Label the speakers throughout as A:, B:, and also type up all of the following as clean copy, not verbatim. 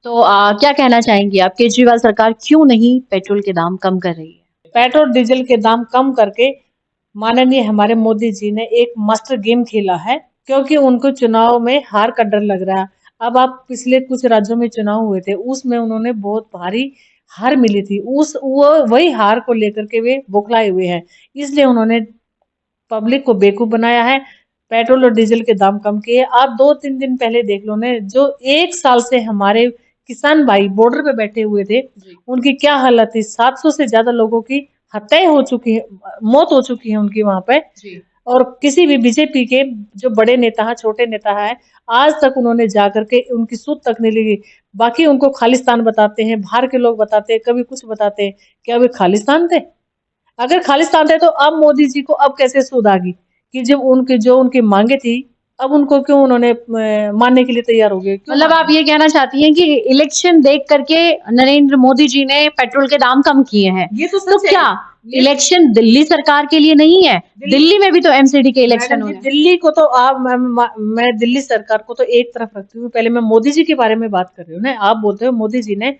A: तो क्या कहना चाहेंगी आप, केजरीवाल सरकार क्यों नहीं पेट्रोल के दाम कम कर रही है?
B: पेट्रोल डीजल के दाम कम करके माननीय हमारे मोदी जी ने एक मस्त गेम खेला है, क्योंकि उनको चुनाव में हार का डर लग रहा है। अब आप पिछले कुछ राज्यों में चुनाव हुए थे, उसमें उन्होंने बहुत भारी हार मिली थी। उस वो वही हार को लेकर के वे बौखलाए हुए हैं। इसलिए उन्होंने पब्लिक को बेवकूफ बनाया है, पेट्रोल और डीजल के दाम कम किए। आप 2-3 दिन पहले देख लो ने, जो 1 साल से हमारे किसान भाई बॉर्डर पे बैठे हुए थे,
A: जी।
B: उनकी क्या हालत थी। 700 से ज्यादा लोगों की हत्याएं हो चुकी है, मौत हो चुकी है उनकी वहां पे।
A: जी।
B: और किसी भी बीजेपी के जो बड़े नेता हैं, छोटे नेता हैं, आज तक उन्होंने जाकर के उनकी सुध तक नहीं ली। बाकी उनको खालिस्तान बताते हैं, बाहर के लोग बताते हैं, कभी कुछ बताते हैं। क्या वे खालिस्तान थे? अगर खालिस्तान थे तो अब मोदी जी को अब कैसे सूद आ गई कि जब उनकी जो उनकी मांगे थी, अब उनको क्यों उन्होंने मानने के लिए तैयार हो गए, क्यों
A: मतलब आप
B: माने?
A: ये कहना चाहती हैं कि इलेक्शन देख करके नरेंद्र मोदी जी ने पेट्रोल के दाम कम किए हैं।
B: ये तो
A: तो
B: सच है।
A: क्या
B: ये
A: इलेक्शन दिल्ली सरकार के लिए नहीं है?
B: दिल्ली
A: दिल्ली में भी तो एमसीडी के इलेक्शन
B: मैडम जी,
A: होने हैं।
B: दिल्ली को तो आप मैं दिल्ली सरकार को तो एक तरफ रखती हूँ। पहले मैं मोदी जी के बारे में बात कर रही हूँ ना। आप बोलते हो मोदी जी ने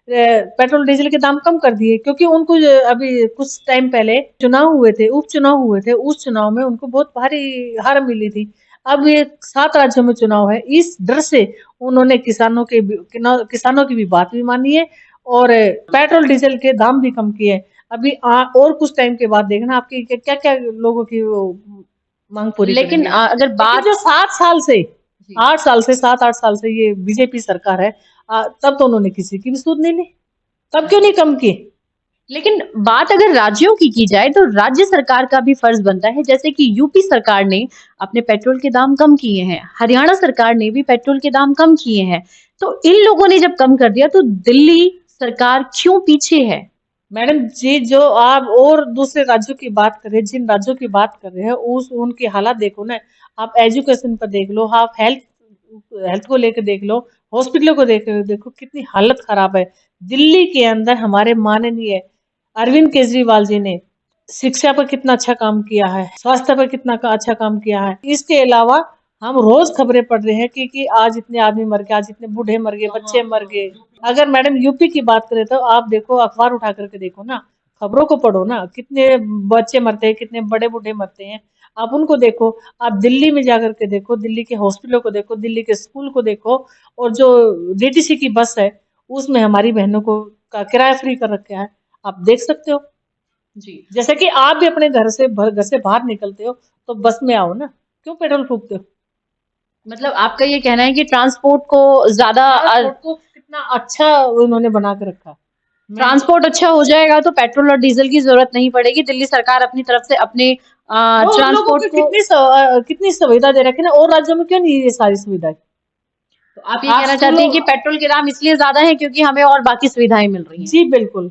B: पेट्रोल डीजल के दाम कम कर दिए, क्योंकि उनको अभी कुछ टाइम पहले चुनाव हुए थे, उपचुनाव हुए थे। उस चुनाव में उनको बहुत भारी हार मिली थी। अब ये 7 राज्यों में चुनाव है, इस डर से उन्होंने किसानों की भी बात भी मानी है और पेट्रोल डीजल के दाम भी कम किए। अभी और कुछ टाइम के बाद देखना आपकी क्या क्या लोगों की वो मांग पूरी
A: लेकिन
B: करेंगे।
A: अगर
B: लेकिन
A: बात
B: जो 7 साल से
A: जी।
B: 8 साल से 7-8 साल से ये बीजेपी सरकार है, तब तो उन्होंने किसी की भी सुध नहीं ली। तब क्यों नहीं कम की?
A: लेकिन बात अगर राज्यों की जाए तो राज्य सरकार का भी फर्ज बनता है, जैसे कि यूपी सरकार ने अपने पेट्रोल के दाम कम किए हैं, हरियाणा सरकार ने भी पेट्रोल के दाम कम किए हैं। तो इन लोगों ने जब कम कर दिया तो दिल्ली सरकार क्यों पीछे है?
B: मैडम जी, जो आप और दूसरे राज्यों की बात कर रहे हैं, जिन राज्यों की बात कर रहे हैं, उस उनकी हालात देखो ना। आप एजुकेशन पर देख लो, आप हेल्थ हेल्थ को लेकर देख लो, हॉस्पिटलों को देखो कितनी हालत खराब है। दिल्ली के अंदर हमारे माननीय अरविंद केजरीवाल जी ने शिक्षा पर कितना अच्छा काम किया है, स्वास्थ्य पर कितना अच्छा काम किया है। इसके अलावा हम रोज खबरें पढ़ रहे हैं कि आज इतने आदमी मर गए, आज इतने बूढ़े मर गए, बच्चे मर गए। अगर मैडम यूपी की बात करें तो आप देखो, अखबार उठा करके देखो ना, खबरों को पढ़ो ना, कितने बच्चे मरते हैं, कितने बड़े बूढ़े मरते हैं। आप उनको देखो। आप दिल्ली में जाकर के देखो, दिल्ली के हॉस्पिटलों को देखो, दिल्ली के स्कूल को देखो। और जो डीटीसी की बस है, उसमें हमारी बहनों को का किराया फ्री कर रखा है। आप देख सकते हो।
A: जी।
B: जैसे कि आप भी अपने घर से बाहर निकलते हो तो बस में आओ ना, क्यों पेट्रोल फूकते हो?
A: मतलब आपका ये कहना है कि ट्रांसपोर्ट को ज्यादा
B: ट्रांसपोर्ट को कितना अच्छा उन्होंने बना के रखा। मैं
A: ट्रांसपोर्ट अच्छा हो जाएगा तो पेट्रोल और डीजल की जरूरत नहीं पड़ेगी। दिल्ली सरकार अपनी तरफ से अपने
B: वो उन लोगों
A: ट्रांसपोर्ट
B: को
A: को।
B: कितनी सुविधा दे रखी है ना, और राज्यों में क्यों नहीं है ये सारी सुविधाएं?
A: तो आप ये
B: आप
A: कहना चाहते
B: स्कूलों
A: हैं कि पेट्रोल के दाम इसलिए ज्यादा है क्योंकि हमें और बाकी सुविधाएं मिल रही हैं।
B: जी बिल्कुल।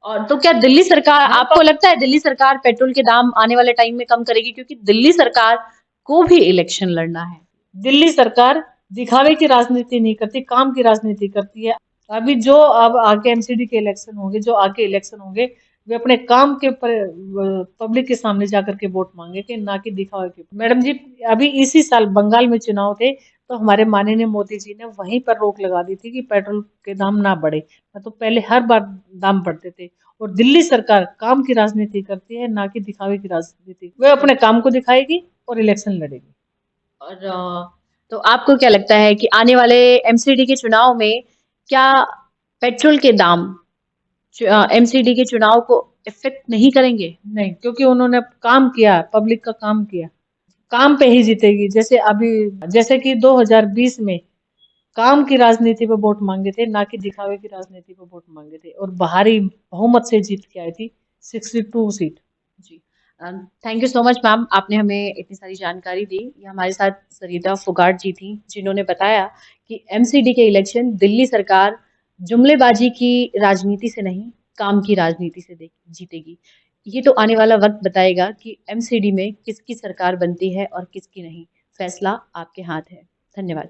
A: और तो क्या दिल्ली सरकार,
B: हम
A: आपको लगता है दिल्ली सरकार पेट्रोल के दाम आने वाले टाइम में कम करेगी, क्योंकि दिल्ली सरकार को भी इलेक्शन लड़ना है?
B: दिल्ली सरकार दिखावे की राजनीति नहीं करती, काम की राजनीति करती है। अभी जो अब आगे एमसीडी के इलेक्शन होंगे, जो आगे इलेक्शन होंगे, वे अपने काम के पब्लिक के सामने जाकर के वोट मांगेंगे, ना कि दिखावे के। मैडम जी, अभी इसी साल बंगाल में चुनाव थे, तो हमारे माननीय मोदी जी ने वहीं पर रोक लगा दी थी कि पेट्रोल के दाम ना बढ़े। तो पहले हर बार दाम बढ़ते थे। और दिल्ली सरकार काम की राजनीति करती है, ना कि दिखावे की राजनीति। वे अपने काम को दिखाएगी और इलेक्शन लड़ेगी।
A: और तो आपको क्या लगता है कि आने वाले एमसीडी के चुनाव में क्या पेट्रोल के दाम एमसीडी के चुनाव को इफेक्ट नहीं करेंगे?
B: नहीं, क्योंकि उन्होंने काम किया, पब्लिक का काम किया। काम पे ही जीतेगी। जैसे कि 2020 में काम की राजनीति पे वोट मांगे थे, ना कि दिखावे की राजनीति पे वोट मांगे थे, और भारी बहुमत से जीत के आई थी, 62 सीट।
A: जी। Thank you so much ma'am, आपने हमें इतनी सारी जानकारी दी। ये हमारे साथ सरिता फोगाट जी थी, जिन्होंने बताया कि एमसीडी के इलेक्शन दिल्ली सरकार जुमलेबाजी की राजनीति से नहीं, काम की राजनीति से जीतेगी। ये तो आने वाला वक्त बताएगा कि एमसीडी में किसकी सरकार बनती है और किसकी नहीं। फैसला आपके हाथ है। धन्यवाद।